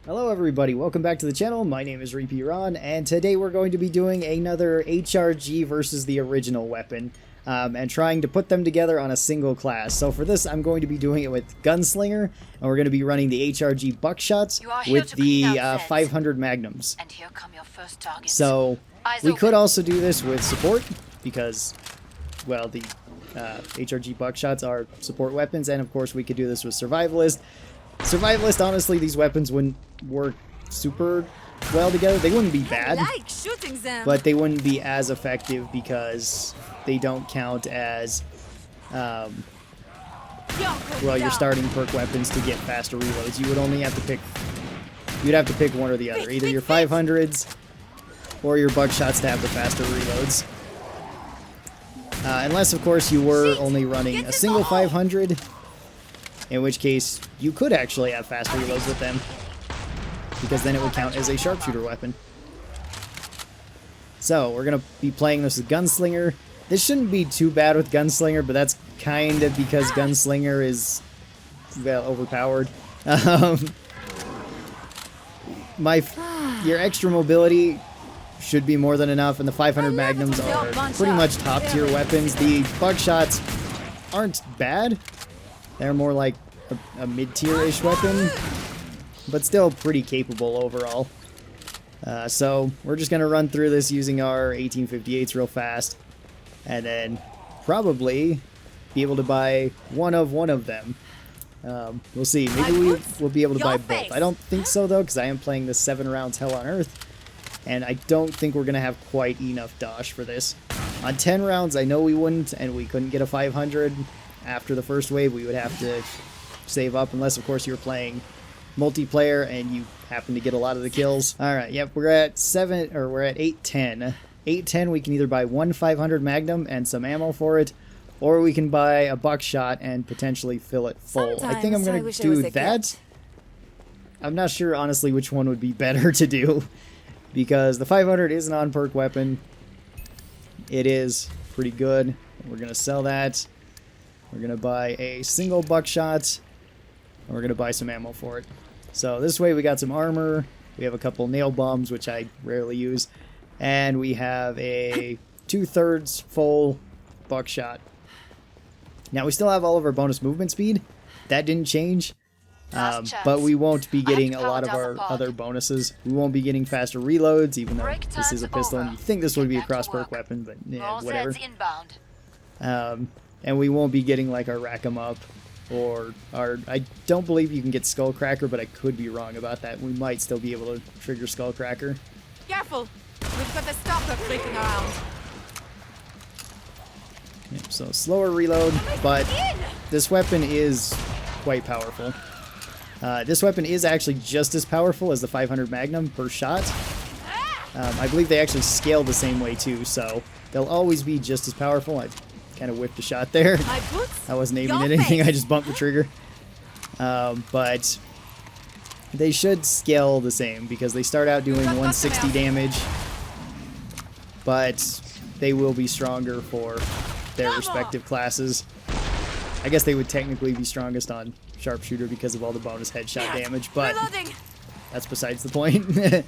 Hello everybody, welcome back to the channel. My name is Ron, and today we're going to be doing another HRG versus the original weapon, and trying to put them together on a single class. So for this, I'm going to be doing it with Gunslinger, and we're going to be running the HRG Buckshots with the 500 magnums. And here come your first targets. So we could also do this with support, because, well, the HRG Buckshots are support weapons, and of course we could do this with survivalist. Survivalist, honestly, these weapons wouldn't work super well together. They wouldn't be bad, but they wouldn't be as effective because they don't count as, well, your starting perk weapons to get faster reloads. You would only have to pick, you'd have to pick one or the other. Either your 500s or your buckshots to have the faster reloads. Unless, of course, you were only running a single 500, in which case you could actually have fast reloads with them, because then it would count as a sharpshooter weapon. So we're going to be playing this with Gunslinger. This shouldn't be too bad with Gunslinger, but that's kind of because Gunslinger is, well, overpowered. Your extra mobility should be more than enough, and the 500 magnums are pretty much top tier weapons. The buckshots aren't bad. They're more like a mid-tier-ish weapon, but still pretty capable overall. So we're just going to run through this using our 1858s real fast, and then probably be able to buy one of them. We'll see. Maybe we'll be able to buy both. I don't think so, though, because I am playing the 7 rounds Hell on Earth, and I don't think we're going to have quite enough dosh for this. On 10 rounds, I know we wouldn't, and we couldn't get a 500. After the first wave, we would have to save up, unless, of course, you're playing multiplayer and you happen to get a lot of the kills. Alright, yep, we're at 810. 810, we can either buy one 500 Magnum and some ammo for it, or we can buy a buckshot and potentially fill it full. I think I'm going to do that. I'm not sure, honestly, which one would be better to do, because the 500 is an on-perk weapon. It is pretty good. We're going to sell that. We're going to buy a single buckshot, and we're going to buy some ammo for it. So this way we got some armor, we have a couple nail bombs, which I rarely use, and we have a 2/3 full buckshot. Now we still have all of our bonus movement speed. That didn't change, but we won't be getting a lot of our other bonuses. We won't be getting faster reloads, even though this is a pistol, and you think this would be a cross-perk weapon, but yeah, whatever. And we won't be getting like our rack 'em up, or our, I don't believe you can get Skullcracker, but I could be wrong about that. We might still be able to trigger Skullcracker. Careful! We've got the stalker creeping around. Yep, so slower reload, but this weapon is quite powerful. This weapon is actually just as powerful as the 500 Magnum per shot. I believe they actually scale the same way too, so they'll always be just as powerful. I kind of whipped a shot there. I wasn't aiming at anything, I just bumped the trigger. But they should scale the same, because they start out doing 160 damage, but they will be stronger for their respective classes. I guess they would technically be strongest on sharpshooter because of all the bonus headshot damage, but that's besides the point.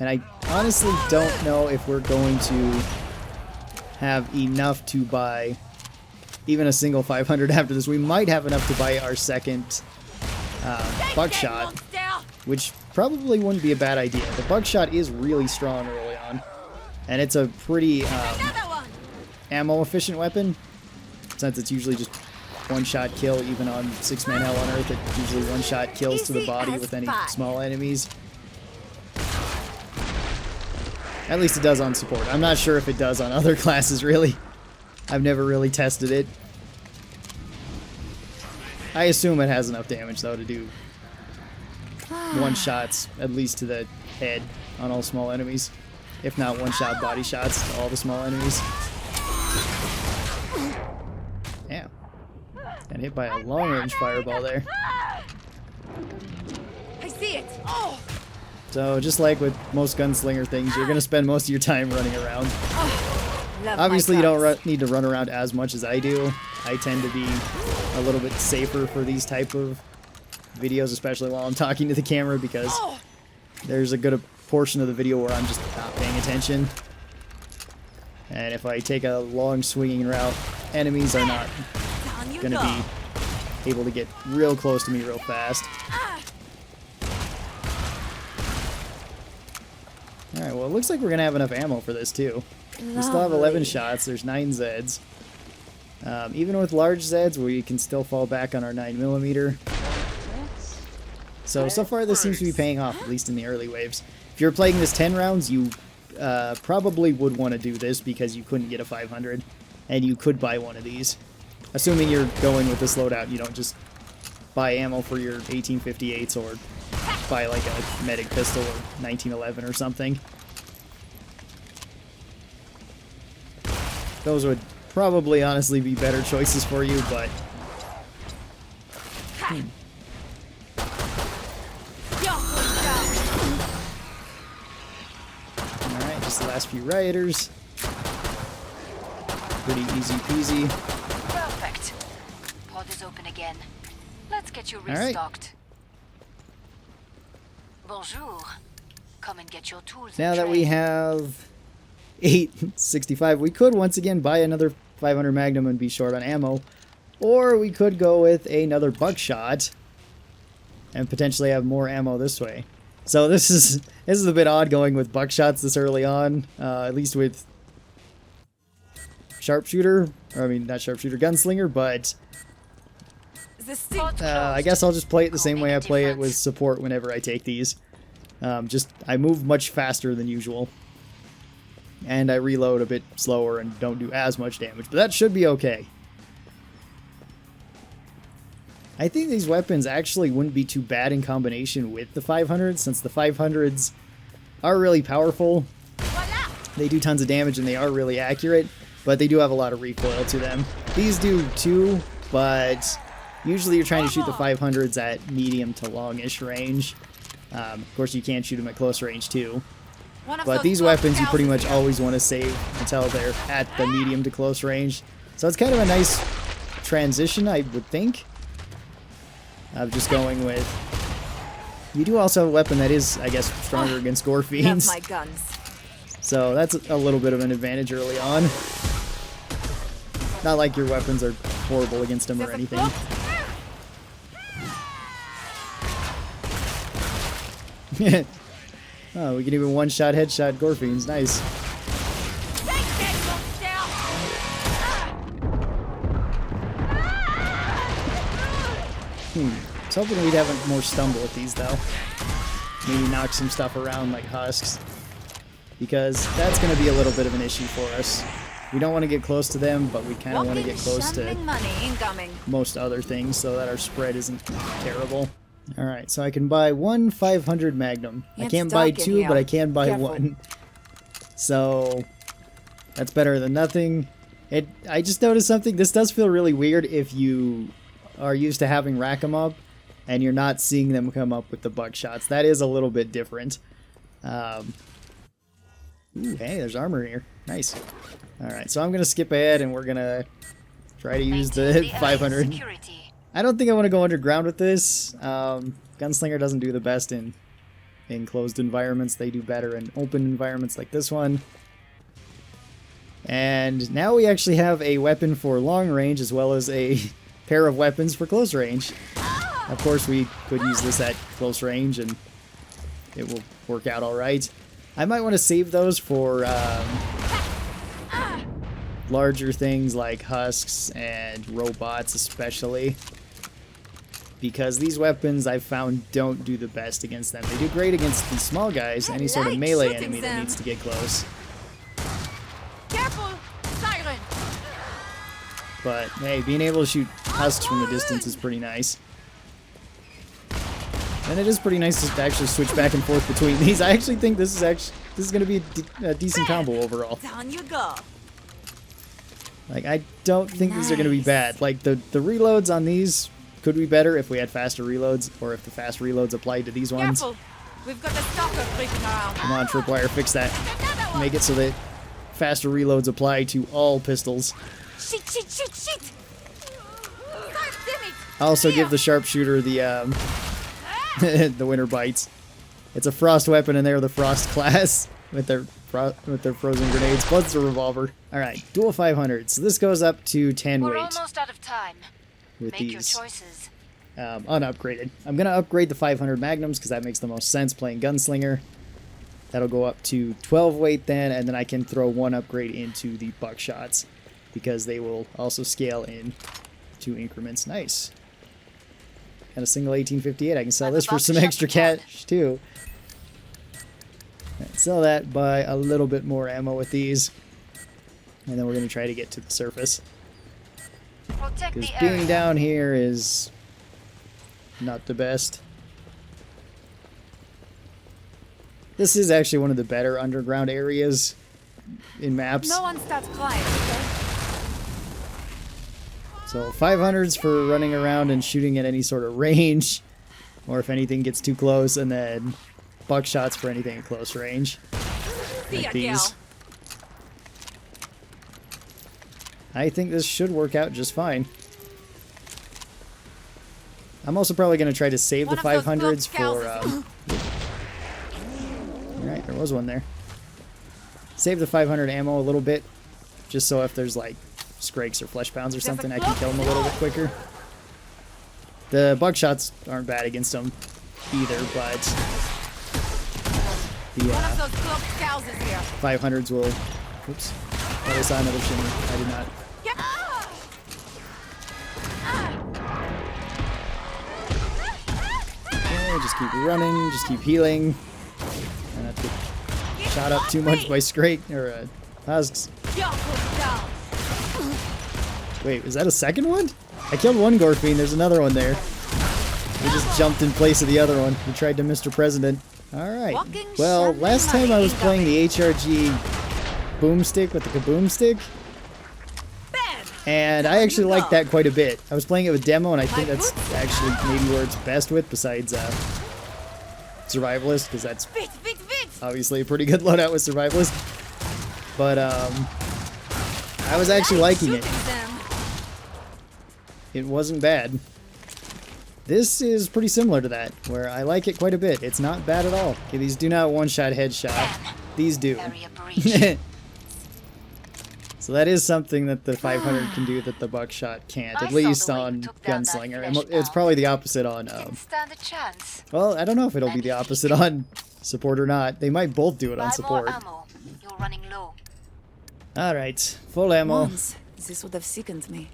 And I honestly don't know if we're going to have enough to buy even a single 500 after this. We might have enough to buy our second buckshot, which probably wouldn't be a bad idea. The buckshot is really strong early on, and it's a pretty ammo-efficient weapon, since it's usually just one-shot kill. Even on 6-man Hell on Earth, it usually one-shot kills to the body with any small enemies. At least it does on support. I'm not sure if it does on other classes, really. I've never really tested it. I assume it has enough damage, though, to do one-shots, at least to the head, on all small enemies. If not one-shot body shots to all the small enemies. Damn. Got hit by a long-range fireball there. I see it! Oh! So, just like with most gunslinger things, you're going to spend most of your time running around. Obviously, you don't need to run around as much as I do. I tend to be a little bit safer for these type of videos, especially while I'm talking to the camera, because there's a good portion of the video where I'm just not paying attention. And if I take a long swinging route, enemies are not going to be able to get real close to me real fast. Alright, well it looks like we're going to have enough ammo for this too. We still have 11 shots, there's 9 Zeds. Even with large Zeds, we can still fall back on our 9mm. So far this seems to be paying off, at least in the early waves. If you're playing this 10 rounds, you probably would want to do this because you couldn't get a 500, and you could buy one of these. Assuming you're going with this loadout, you don't just buy ammo for your 1858s or buy like a medic pistol or 1911 or something. Those would probably honestly be better choices for you, but... Alright, just the last few rioters. Pretty easy peasy. Perfect. Pod is open again. Let's get you restocked. Bonjour. Come and get your tools. Now that we have 865, we could once again buy another 500 Magnum and be short on ammo, or we could go with another buckshot and potentially have more ammo this way. So this is a bit odd going with buckshots this early on, at least with sharpshooter, or I mean not sharpshooter, gunslinger, but I guess I'll just play it the same way I play it with support whenever I take these. I move much faster than usual. And I reload a bit slower and don't do as much damage, but that should be okay. I think these weapons actually wouldn't be too bad in combination with the 500s, since the 500s are really powerful. They do tons of damage and they are really accurate, but they do have a lot of recoil to them. These do too, but usually you're trying to shoot the 500s at medium to longish range. Of course, you can shoot them at close range too. But these weapons you pretty much always want to save until they're at the medium to close range. So it's kind of a nice transition, I would think, of just going with... You do also have a weapon that is, I guess, stronger against gore fiends. My guns. So that's a little bit of an advantage early on. Not like your weapons are horrible against them or anything. Oh, we can even one-shot headshot gore fiends. Nice. I was hoping we'd have more stumble with these, though. Maybe knock some stuff around like husks, because that's going to be a little bit of an issue for us. We don't want to get close to them, but we kind of want to get close to most other things so that our spread isn't terrible. Alright, so I can buy one 500 Magnum. I can't buy two, but I can buy one. So, that's better than nothing. I just noticed something. This does feel really weird if you are used to having rack 'em up and you're not seeing them come up with the buckshots. That is a little bit different. Ooh, hey, there's armor here. Nice. Alright, so I'm going to skip ahead and we're going to try to use the 500. I don't think I want to go underground with this. Gunslinger doesn't do the best in closed environments. They do better in open environments like this one. And now we actually have a weapon for long range as well as a pair of weapons for close range. Of course, we could use this at close range and it will work out alright. I might want to save those for larger things like husks and robots especially, because these weapons I've found don't do the best against them. They do great against these small guys, any sort of melee enemy that needs to get close. Careful, siren. But hey, being able to shoot husks from a distance is pretty nice. And it is pretty nice to actually switch back and forth between these. I actually think this is going to be a decent combo overall. Down you go. Like, I don't think these are going to be bad. Like, the reloads on these could be better if we had faster reloads, or if the fast reloads applied to these ones. Careful. We've got a stalker creeping around. Come on, Tripwire, fix that. Make it so that faster reloads apply to all pistols. Shit, shit, shit, shit. I also give the sharpshooter the the winter bites. It's a frost weapon, and they're the frost class with their frozen grenades plus the revolver. All right, dual 500. So this goes up to 10 We're weight almost out of time. with Make your these choices. unupgraded. I'm gonna upgrade the 500 magnums because that makes the most sense playing Gunslinger. That'll go up to 12 weight then, and then I can throw one upgrade into the buckshots because they will also scale in 2 increments. Nice. And a single 1858. I can sell this for some extra cash too. And sell that, buy a little bit more ammo with these, and then we're going to try to get to the surface. Protect Because the being area. down here is not the best. This is actually one of the better underground areas in maps. No one starts crying, okay? So 500s for running around and shooting at any sort of range, or if anything gets too close, and then buckshots for anything at close range. See ya, Like gal. these. I think this should work out just fine. I'm also probably going to try to save the One of those 500s block for... cows Alright, there was one there. Save the 500 ammo a little bit, just so if there's like Scrakes or flesh pounds or something, I can kill them a little bit quicker. The buckshots aren't bad against them either, but the One of those cloaked cows is here. 500s will... Oops. Oh, I saw another shimmer. I did not. Yeah. Okay, just keep running, just keep healing. And not get shot up too much by Scrake or husks. You're put down. Wait, was that a second one? I killed one Gorfiend, there's another one there. He just jumped in place of the other one. He tried to Mr. President. Alright. Walking Well, shotgun last time I was money playing the HRG boomstick with the kaboom stick, Bam. and I actually liked that quite a bit. I was playing it with demo, and I think that's actually maybe where it's best with, besides Survivalist, because that's Spit, spit, spit. obviously a pretty good loadout with Survivalist. But, I was actually liking it. Shooting them. It wasn't bad. This is pretty similar to that, where I like it quite a bit. It's not bad at all. Okay, these do not one-shot headshot. These do. Area breach. So that is something that the 500 can do that the buckshot can't, I at saw the least way you on took down that Gunslinger. flesh And it's pound. probably the opposite on... Didn't stand a chance. well, I don't know if it'll be the opposite on support or not. They might both do it Buy on support. more ammo. You're running low. Alright, full ammo. Once, this would have sickened me.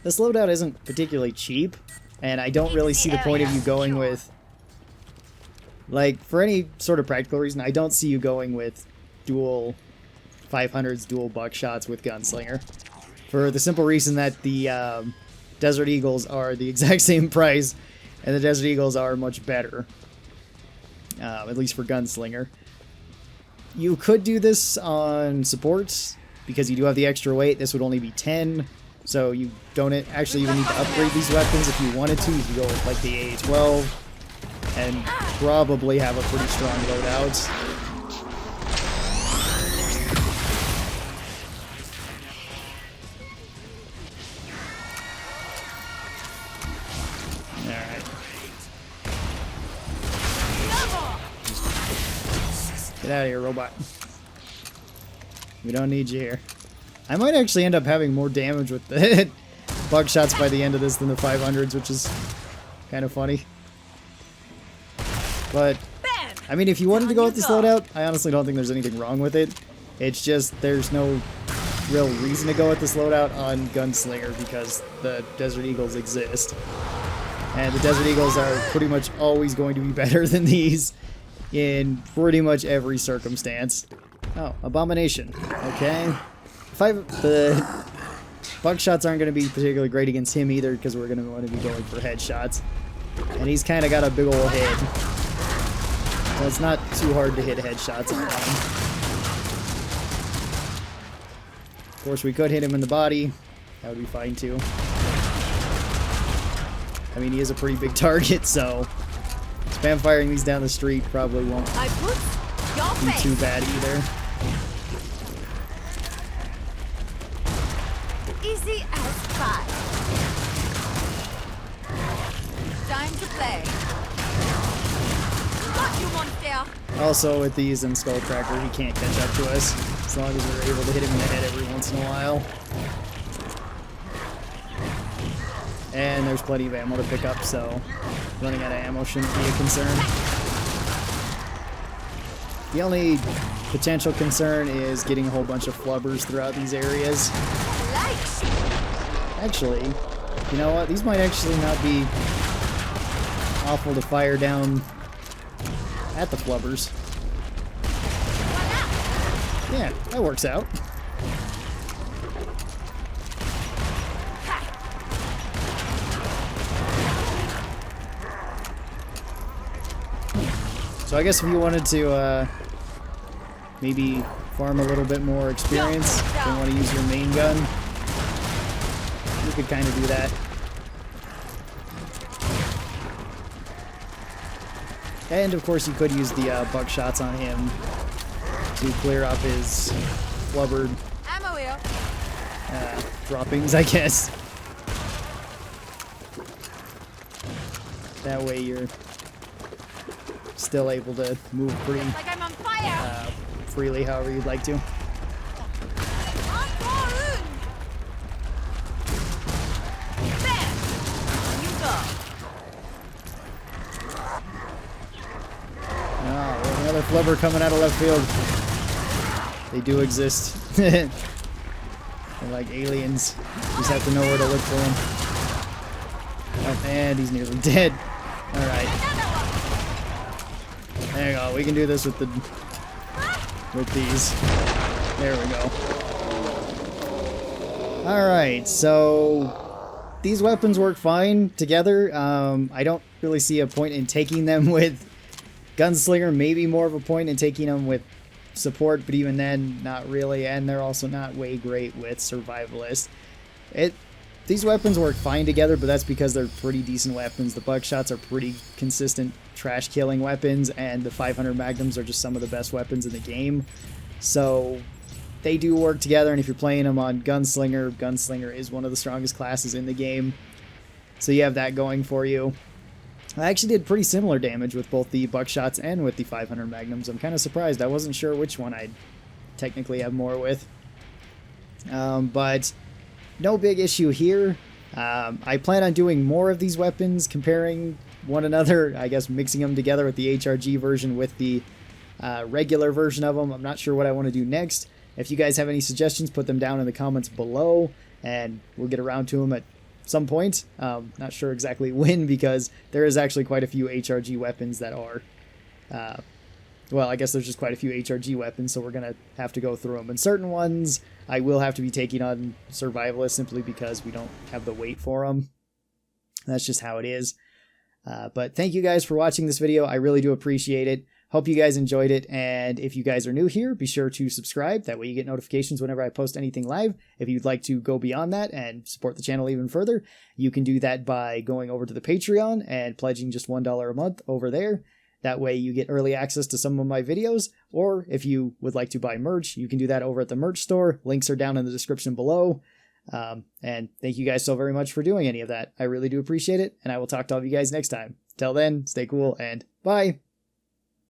This loadout isn't particularly cheap, and I don't really see the point of you going with... Like, for any sort of practical reason, I don't see you going with dual 500s, dual buckshots with Gunslinger. For the simple reason that the Desert Eagles are the exact same price, and the Desert Eagles are much better. At least for Gunslinger. You could do this on supports, because you do have the extra weight. This would only be 10, so you don't actually even need to upgrade these weapons. If you wanted to, you could go with like the AA-12, and probably have a pretty strong loadout. Alright. Get out of here, robot. We don't need you here. I might actually end up having more damage with the buckshots by the end of this than the 500s, which is kind of funny. But, I mean, if you wanted to go with this loadout, I honestly don't think there's anything wrong with it. It's just there's no real reason to go with this loadout on Gunslinger because the Desert Eagles exist. And the Desert Eagles are pretty much always going to be better than these in pretty much every circumstance. Oh, Abomination. Okay. The buckshots aren't going to be particularly great against him either because we're going to want to be going for headshots. And he's kind of got a big ol' head. So it's not too hard to hit headshots on him. Of course, we could hit him in the body. That would be fine too. I mean, he is a pretty big target, so spam firing these down the street probably won't I put your be face. too bad either. Easy. Easy as pie. Time to play. Got you, monster. Also, with these and Skullcracker, he can't catch up to us as long as we're able to hit him in the head every once in a while. And there's plenty of ammo to pick up, so running out of ammo shouldn't be a concern. The only potential concern is getting a whole bunch of flubbers throughout these areas. Actually, you know what? These might actually not be awful to fire down at the flubbers. Yeah, that works out. So I guess if you wanted to maybe farm a little bit more experience, don't want to use your main gun, you could kind of do that. And of course you could use the buckshots on him to clear up his flubbered Ammo here. droppings, I guess. That way you're still able to move pretty Like I'm on fire. freely however you'd like to. Encore une. There. You go. Oh, we have another flubber coming out of left field. They do exist. They're like aliens. You just have to know where to look for them. Oh, and he's nearly dead. Alright. There you go. We can do this with these. There we go. Alright, so these weapons work fine together. I don't really see a point in taking them with Gunslinger. Maybe more of a point in taking them with support, but even then, not really. And they're also not way great with Survivalist. These weapons work fine together, but that's because they're pretty decent weapons. The buckshots are pretty consistent trash killing weapons, and the 500 magnums are just some of the best weapons in the game. So they do work together, and if you're playing them on Gunslinger, Gunslinger is one of the strongest classes in the game. So you have that going for you. I actually did pretty similar damage with both the buckshots and with the 500 magnums. I'm kind of surprised. I wasn't sure which one I'd technically have more with. But no big issue here. I plan on doing more of these weapons, comparing one another, I guess mixing them together with the HRG version with the regular version of them. I'm not sure what I want to do next. If you guys have any suggestions, put them down in the comments below, and we'll get around to them at some point. Not sure exactly when, because there is actually quite a few HRG weapons that are... well, I guess there's just quite a few HRG weapons, so we're going to have to go through them. And certain ones I will have to be taking on Survivalist simply because we don't have the weight for them. That's just how it is. But thank you guys for watching this video. I really do appreciate it. Hope you guys enjoyed it. And if you guys are new here, be sure to subscribe. That way you get notifications whenever I post anything live. If you'd like to go beyond that and support the channel even further, you can do that by going over to the Patreon and pledging just $1 a month over there. That way you get early access to some of my videos, or if you would like to buy merch, you can do that over at the merch store. Links are down in the description below. And thank you guys so very much for doing any of that. I really do appreciate it, and I will talk to all of you guys next time. Till then, stay cool, and bye!